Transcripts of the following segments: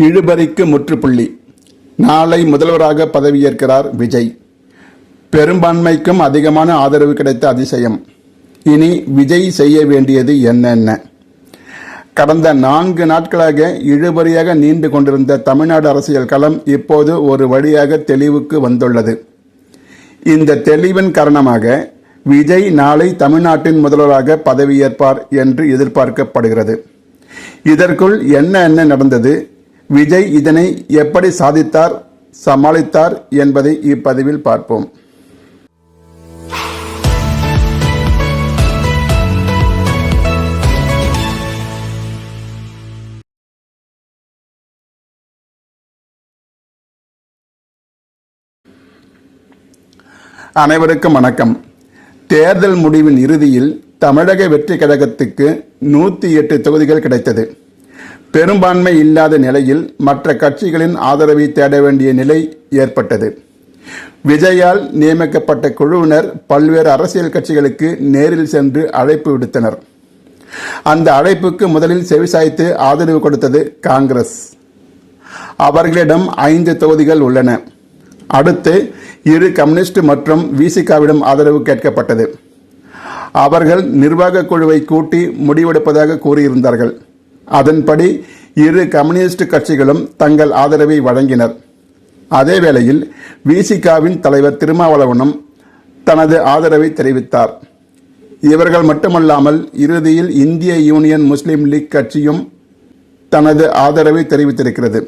இழுபறிக்கு முற்றுப்புள்ளி. நாளை முதல்வராக பதவியேற்கிறார் விஜய். பெரும்பான்மைக்கும் அதிகமான ஆதரவு கிடைத்த அதிசயம். இனி விஜய் செய்ய வேண்டியது என்னென்ன? கடந்த 4 நாட்களாக இழுபறியாக நீண்டு கொண்டிருந்த தமிழ்நாடு அரசியல் களம் இப்போது ஒரு வழியாக தெளிவுக்கு வந்துள்ளது. இந்த தெளிவின் காரணமாக விஜய் நாளை தமிழ்நாட்டின் முதல்வராக பதவியேற்பார் என்று எதிர்பார்க்கப்படுகிறது. இதற்குள் என்ன நடந்தது, விஜய் இதனை எப்படி சாதித்தார், சமாளித்தார் என்பதை இப்பதிவில் பார்ப்போம். அனைவருக்கும் வணக்கம். தேர்தல் முடிவின் இறுதியில் தமிழக வெற்றி கழகத்துக்கு 108 தொகுதிகள் கிடைத்தது. பெரும்பான்மை இல்லாத நிலையில் மற்ற கட்சிகளின் ஆதரவை தேட வேண்டிய நிலை ஏற்பட்டது. விஜயால் நியமிக்கப்பட்ட குழுவினர் பல்வேறு அரசியல் கட்சிகளுக்கு நேரில் சென்று அழைப்பு விடுத்தனர். அந்த அழைப்புக்கு முதலில் செவிசாய்த்து ஆதரவு கொடுத்தது காங்கிரஸ். அவர்களிடம் 5 தொகுதிகள் உள்ளன. அடுத்து 2 கம்யூனிஸ்ட் மற்றும் விசிகாவிடம் ஆதரவு கேட்கப்பட்டது. அவர்கள் நிர்வாக குழுவை கூட்டி முடிவெடுப்பதாக கூறியிருந்தார்கள். அதன்படி 2 கம்யூனிஸ்ட் கட்சிகளும் தங்கள் ஆதரவை வழங்கினர். அதேவேளையில் விசிகாவின் தலைவர் திருமாவளவனும் தனது ஆதரவை தெரிவித்தார். இவர்கள் மட்டுமல்லாமல் இறுதியில் இந்திய யூனியன் முஸ்லீம் லீக் கட்சியும் தனது ஆதரவை தெரிவித்திருக்கிறது.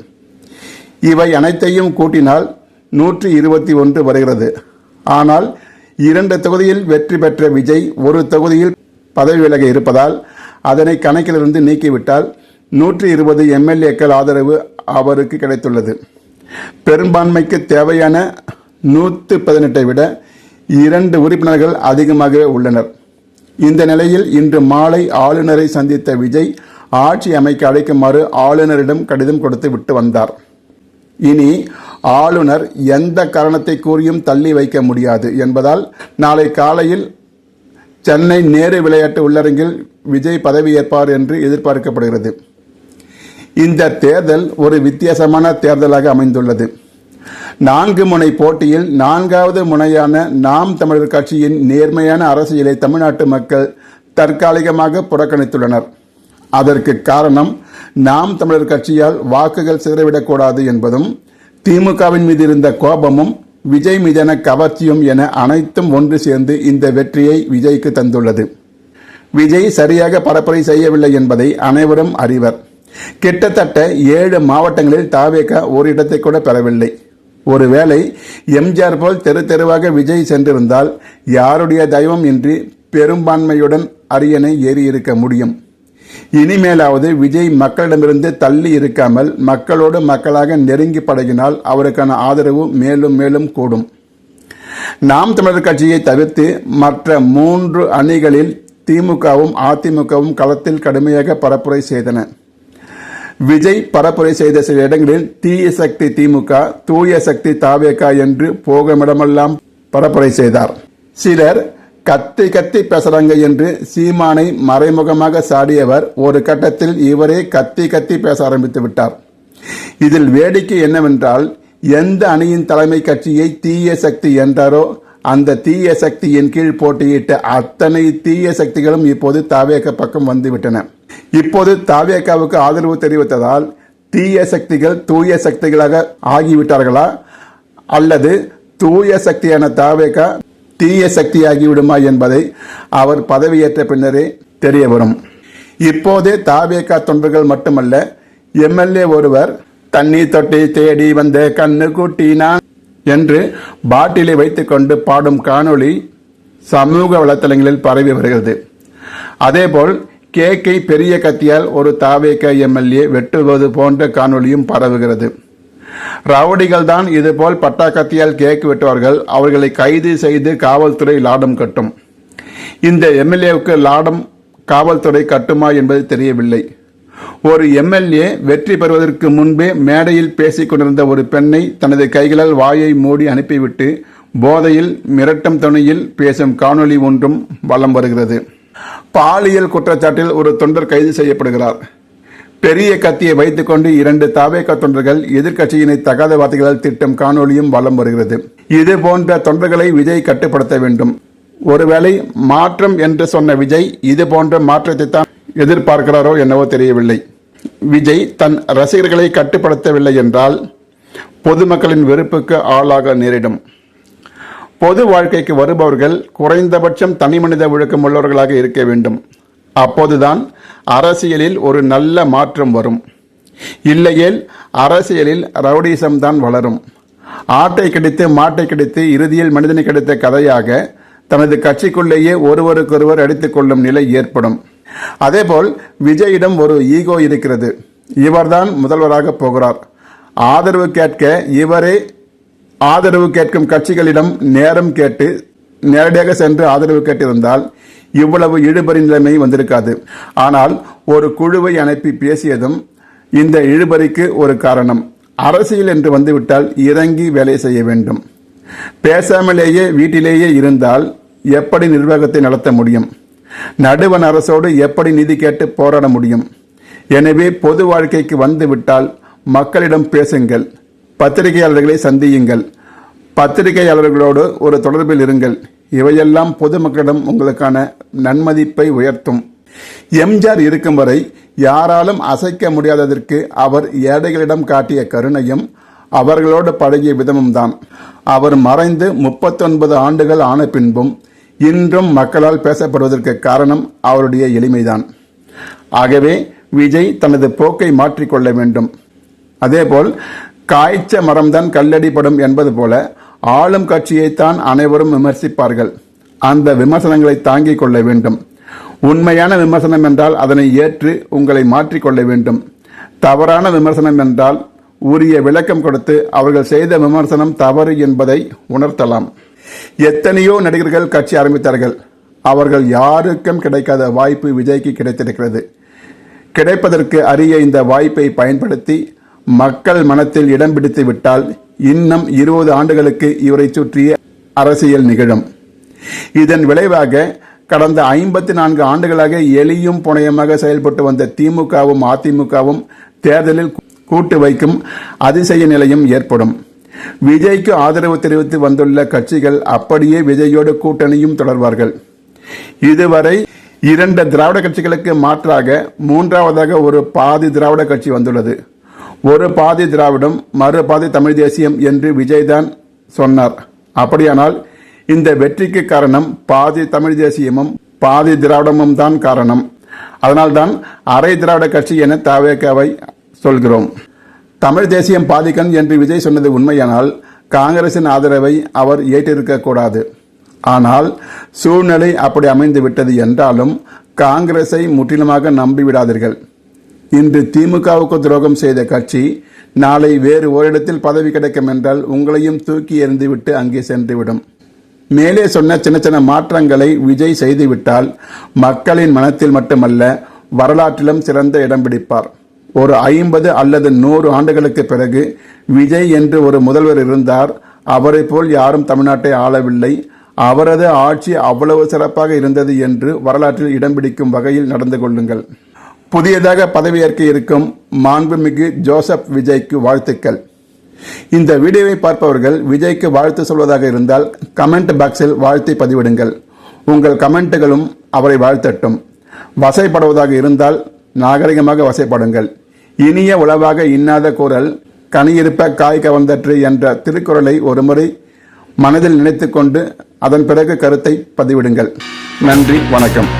இவை அனைத்தையும் கூட்டினால் 121 வருகிறது. ஆனால் 2 தொகுதியில் வெற்றி பெற்ற விஜய் ஒரு தொகுதியில் பதவி விலக இருப்பதால் அதனை கணக்கிலிருந்து நீக்கிவிட்டால் 120 எம்எல்ஏக்கள் ஆதரவு அவருக்கு கிடைத்துள்ளது. பெரும்பான்மைக்கு தேவையான 118 விட 2 உறுப்பினர்கள் அதிகமாகவே உள்ளனர். இந்த நிலையில் இன்று மாலை ஆளுநரை சந்தித்த விஜய் ஆட்சி அமைக்க அழைக்குமாறு ஆளுநரிடம் கடிதம் கொடுத்து விட்டு வந்தார். இனி ஆளுநர் எந்த காரணத்தை கூறியும் தள்ளி வைக்க முடியாது என்பதால் நாளை காலையில் சென்னை நேரு விளையாட்டு உள்ளரங்கில் விஜய் பதவியேற்பார் என்று எதிர்பார்க்கப்படுகிறது. இந்த தேர்தல் ஒரு வித்தியாசமான தேர்தலாக அமைந்துள்ளது. 4 முனை போட்டியில் 4வது முனையான நாம் தமிழர் கட்சியின் நேர்மையான அரசியலை தமிழ்நாட்டு மக்கள் தற்காலிகமாக புறக்கணித்துள்ளனர். அதற்கு காரணம் நாம் தமிழர் கட்சியால் வாக்குகள் சிதறவிடக்கூடாது என்பதும், திமுகவின் மீது இருந்த கோபமும், விஜய் மீதான கவர்ச்சியும் என அனைத்தும் ஒன்று சேர்ந்து இந்த வெற்றியை விஜய்க்கு தந்துள்ளது. விஜய் சரியாக பரப்புரை செய்யவில்லை என்பதை அனைவரும் அறிவர். கிட்டத்தட்ட 7 மாவட்டங்களில் தாவேக ஒரு இடத்தை கூட பெறவில்லை. ஒருவேளை எம்ஜிஆர் போல் தெருவாக விஜய் சென்றிருந்தால் யாருடைய தயவும் இன்றி பெரும்பான்மையுடன் அரியணை ஏறியிருக்க முடியும். இனிமேலாவது விஜய் மக்களிடமிருந்து தள்ளி இருக்காமல் மக்களோடு மக்களாக நெருங்கி பழகினால் அவருக்கான ஆதரவு மேலும் மேலும் கூடும். நாம் தமிழர் கட்சியை தவிர்த்து மற்ற 3 அணிகளில் திமுகவும் அதிமுகவும் களத்தில் கடுமையாக பரப்புரை செய்தன. விஜய் பரப்புரை செய்த சில இடங்களில் தீய சக்தி திமுக, தூய சக்தி தாவேகா என்று போகுமிடமெல்லாம் பரப்புரை செய்தார். சிலர் கத்தி பேசுறாங்க என்று சீமானை மறைமுகமாக சாடியவர் ஒரு கட்டத்தில் இவரே கத்தி பேச ஆரம்பித்து விட்டார். இதில் வேடிக்கை என்னவென்றால், எந்த அணியின் தலைமை கட்சியை தீய சக்தி என்றாரோ அந்த தீய சக்தியின் கீழ் போட்டியிட்ட அத்தனை தீய சக்திகளும் இப்போது தாவேக பக்கம் வந்துவிட்டன. இப்போது தாவேகாவுக்கு ஆதரவு தெரிவித்ததால் தீய சக்திகள் தூய சக்திகளாக ஆகிவிட்டார்களா, அல்லது தூய சக்தியான தாவேகா தீய சக்தியாகிவிடுமா என்பதை அவர் பதவியேற்ற பின்னரே தெரிய வரும். இப்போதே தாவேகா தொண்டர்கள் மட்டுமல்ல, எம்எல்ஏ ஒருவர் தண்ணீர் தொட்டி தேடி வந்த கண்ணு கூட்டினான் என்று பாட்டிலை வைத்துக்கொண்டு பாடும் காணொளி சமூக வலைத்தளங்களில் பரவி வருகிறது. அதேபோல் கேக்கை பெரிய கத்தியால் ஒரு தாவேகா எம்எல்ஏ வெட்டுவது போன்ற காணொளியும் பரவுகிறது. ரவுடிகள் தான் இதுபோல் பட்டா கத்தியால் கேக் வெட்டுவார்கள். அவர்களை கைது செய்து காவல்துறை லாடம் கட்டும். இந்த எம்எல்ஏவுக்கு லாடம் காவல்துறை கட்டுமா என்பது தெரியவில்லை. ஒரு எம்எல்ஏ வெற்றி பெறுவதற்கு முன்பே மேடையில் பேசிக் கொண்டிருந்த ஒரு பெண்ணை தனது கைகளால் வாயை மூடி அனுப்பிவிட்டு போதையில் மிரட்டும் துணியில் பேசும் காணொளி ஒன்றும் வலம் வருகிறது. பாலியல் குற்றச்சாட்டில் ஒரு தொண்டர் கைது செய்யப்படுகிறார். பெரிய கத்தியை வைத்துக்கொண்டு 2 தாவேக தொண்டர்கள் எதிர்க்கட்சியினை தகாத வார்த்தைகளால் திட்டும் காணொலியும் வலம் வருகிறது. இது போன்ற தொண்டர்களை விஜய் கட்டுப்படுத்த வேண்டும். ஒருவேளை மாற்றம் என்று சொன்ன விஜய் இது போன்ற மாற்றத்தை தான் எதிர்பார்க்கிறாரோ என்னவோ தெரியவில்லை. விஜய் தன் ரசிகர்களை கட்டுப்படுத்தவில்லை என்றால் பொதுமக்களின் வெறுப்புக்கு ஆளாக நேரிடும். பொது வாழ்க்கைக்கு வருபவர்கள் குறைந்தபட்சம் தனிமனித ஒழுக்கம் உள்ளவர்களாக இருக்க வேண்டும். அப்போதுதான் அரசியலில் ஒரு நல்ல மாற்றம் வரும். இல்லையேல் அரசியலில் ரவுடிசம் தான் வளரும். ஆட்டை கிடைத்து மாட்டை கிடைத்து இறுதியில் மனிதனை கிடைத்த கதையாக தனது கட்சிக்குள்ளேயே ஒருவருக்கொருவர் அடித்துக் கொள்ளும் நிலை ஏற்படும். அதேபோல் விஜயிடம் ஒரு ஈகோ இருக்கிறது. இவர்தான் முதல்வராக போகிறார். ஆதரவு கேட்க இவரே ஆதரவு கேட்கும் கட்சிகளிடம் நேரம் கேட்டு நேரடியாக சென்று ஆதரவு கேட்டிருந்தால் இவ்வளவு இழுபறி நிலைமை வந்திருக்காது. ஆனால் ஒரு குழுவை அனுப்பி பேசியதும் இந்த இழுபறிக்கு ஒரு காரணம். அரசியல் என்று வந்துவிட்டால் இறங்கி வேலை செய்ய வேண்டும். பேசாமலேயே வீட்டிலேயே இருந்தால் எப்படி நிர்வாகத்தை நடத்த முடியும்? நடுவண் அரசோடு எப்படி நிதி கேட்டு போராட முடியும்? எனவே பொது வாழ்க்கைக்கு வந்துவிட்டால் மக்களிடம் பேசுங்கள், பத்திரிகையாளர்களை சந்தியுங்கள், பத்திரிகையாளர்களோடு ஒரு தொடர்பில் இருங்கள். இவையெல்லாம் பொதுமக்களிடம் உங்களுக்கான நன்மதிப்பை உயர்த்தும். எம்ஜிஆர் இருக்கும் வரை யாராலும் அசைக்க முடியாததற்கு அவர் ஏழைகளிடம் காட்டிய கருணையும் அவர்களோடு பழகிய விதமும் தான். அவர் மறைந்து 39 ஆண்டுகள் ஆன பின்பும் இன்றும் மக்களால் பேசப்படுவதற்கு காரணம் அவருடைய எளிமைதான். ஆகவே விஜய் தனது போக்கை மாற்றிக்கொள்ள வேண்டும். அதேபோல் காய்ச்ச மரம்தான் கல்லடிப்படும் என்பது போல ஆளும் கட்சியைத்தான் அனைவரும் விமர்சிப்பார்கள். அந்த விமர்சனங்களை தாங்கிக் கொள்ள வேண்டும். உண்மையான விமர்சனம் என்றால் அதனை ஏற்று உங்களை மாற்றிக்கொள்ள வேண்டும். தவறான விமர்சனம் என்றால் உரிய விளக்கம் கொடுத்து அவர்கள் செய்த விமர்சனம் தவறு என்பதை உணர்த்தலாம். எத்தனையோ நடிகர்கள் கட்சி ஆரம்பித்தார்கள். அவர்கள் யாருக்கும் கிடைக்காத வாய்ப்பு விஜய்க்கு கிடைத்திருக்கிறது. கிடைப்பதற்கு அரிய இந்த வாய்ப்பை பயன்படுத்தி மக்கள் மனத்தில் இடம் பிடித்து விட்டால் இன்னும் 20 ஆண்டுகளுக்கு இவரை சுற்றிய அரசியல் நிகழும். இதன் விளைவாக கடந்த 54 ஆண்டுகளாக எளியும் புனையமாக செயல்பட்டு வந்த திமுகவும் அதிமுகவும் தேர்தலில் கூட்டு வைக்கும் அதிசய நிலையும் ஏற்படும். விஜய்க்கு ஆதரவு தெரிவித்து வந்துள்ள கட்சிகள் அப்படியே விஜயோடு கூட்டணியும் தொடர்வார்கள். இதுவரை 2 திராவிட கட்சிகளுக்கு மாற்றாக 3வதாக ஒரு பாதி திராவிட கட்சி வந்துள்ளது. ஒரு பாதி திராவிடம், மறு பாதி தமிழ் தேசியம் என்று விஜய்தான் சொன்னார். அப்படியானால் இந்த வெற்றிக்கு காரணம் பாதி தமிழ் தேசியமும் பாதி திராவிடமும் தான் காரணம். அதனால்தான் அரை திராவிட கட்சி என தாவேகாவை சொல்கிறோம். தமிழ் தேசியம் பாதிக்கன் என்று விஜய் சொன்னது உண்மையானால் காங்கிரசின் ஆதரவை அவர் ஏற்றிருக்கக்கூடாது. ஆனால் சூழ்நிலை அப்படி அமைந்து விட்டது என்றாலும் காங்கிரஸை முற்றிலுமாக நம்பிவிடாதீர்கள். இன்று திமுகவுக்கு துரோகம் செய்த கட்சி நாளை வேறு ஓரிடத்தில் பதவி கிடைக்கும் என்றால் உங்களையும் தூக்கி எறிந்துவிட்டு அங்கே சென்றுவிடும். மேலே சொன்ன சின்ன சின்ன மாற்றங்களை விஜய் செய்துவிட்டால் மக்களின் மனத்தில் மட்டுமல்ல வரலாற்றிலும் சிறந்த இடம் பிடிப்பார். ஒரு 50 அல்லது 100 ஆண்டுகளுக்கு பிறகு விஜய் என்று ஒரு முதல்வர் இருந்தார். அவரை போல் யாரும் தமிழ்நாட்டை ஆளவில்லை. அவரது ஆட்சி அவ்வளவு சிறப்பாக இருந்தது என்று வரலாற்றில் இடம் பிடிக்கும் வகையில் நடந்து கொள்ளுங்கள். புதியதாக பதவியேற்க இருக்கும் மாண்புமிகு ஜோசப் விஜய்க்கு வாழ்த்துக்கள். இந்த வீடியோவை பார்ப்பவர்கள் விஜய்க்கு வாழ்த்து சொல்வதாக இருந்தால் கமெண்ட் பாக்ஸில் வாழ்த்தை பதிவிடுங்கள். உங்கள் கமெண்ட்டுகளும் அவரை வாழ்த்தட்டும். வசைப்படுவதாக இருந்தால் நாகரிகமாக வசைப்படுங்கள். இனிய உளவாக இன்னாத குரல் கனியிருப்ப காய் கவர்ந்தற்று என்ற திருக்குறளை ஒருமுறை மனதில் நினைத்துக்கொண்டு அதன் பிறகு கருத்தை பதிவிடுங்கள். நன்றி, வணக்கம்.